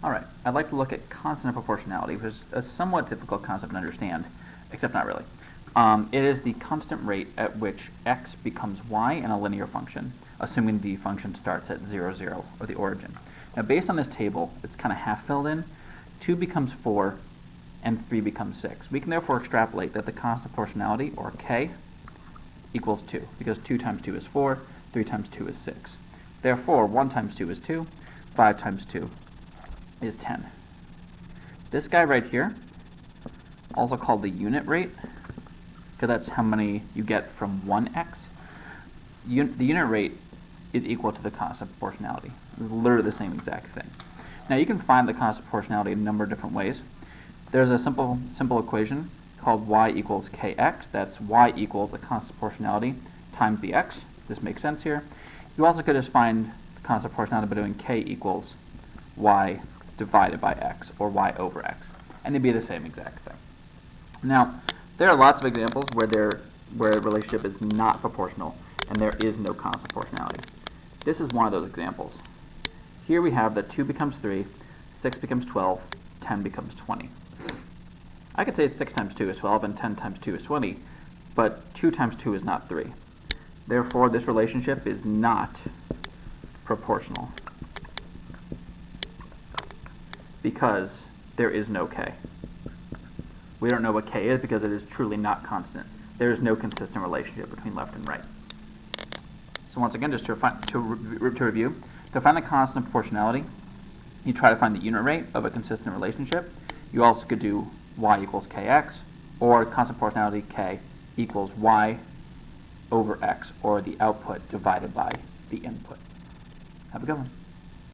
Alright, I'd like to look at constant of proportionality, which is a somewhat difficult concept to understand, except not really. It is the constant rate at which x becomes y in a linear function, assuming the function starts at 0, 0, or the origin. Now based on this table, it's kind of half filled in. 2 becomes 4, and 3 becomes 6. We can therefore extrapolate that the constant of proportionality, or k, equals 2, because 2 times 2 is 4, 3 times 2 is 6. Therefore, 1 times 2 is 2, 5 times 2 is 10. This guy right here, also called the unit rate, because that's how many you get from 1x, the unit rate is equal to the constant of proportionality. It's literally the same exact thing. Now you can find the constant of proportionality in a number of different ways. There's a simple equation called y equals kx. That's y equals the constant of proportionality times the x. This makes sense here. You also could just find the constant of proportionality by doing k equals y divided by x, or y over x, and it'd be the same exact thing. Now, there are lots of examples where a relationship is not proportional and there is no constant proportionality. This is one of those examples. Here we have that 2 becomes 3, 6 becomes 12, 10 becomes 20. I could say 6 times 2 is 12 and 10 times 2 is 20, but 2 times 2 is not 3. Therefore, this relationship is not proportional because there is no k. We don't know what k is because it is truly not constant. There is no consistent relationship between left and right. So once again, just to review, to find the constant of proportionality, you try to find the unit rate of a consistent relationship. You also could do y equals kx, or constant proportionality k equals y over x, or the output divided by the input. Have a good one.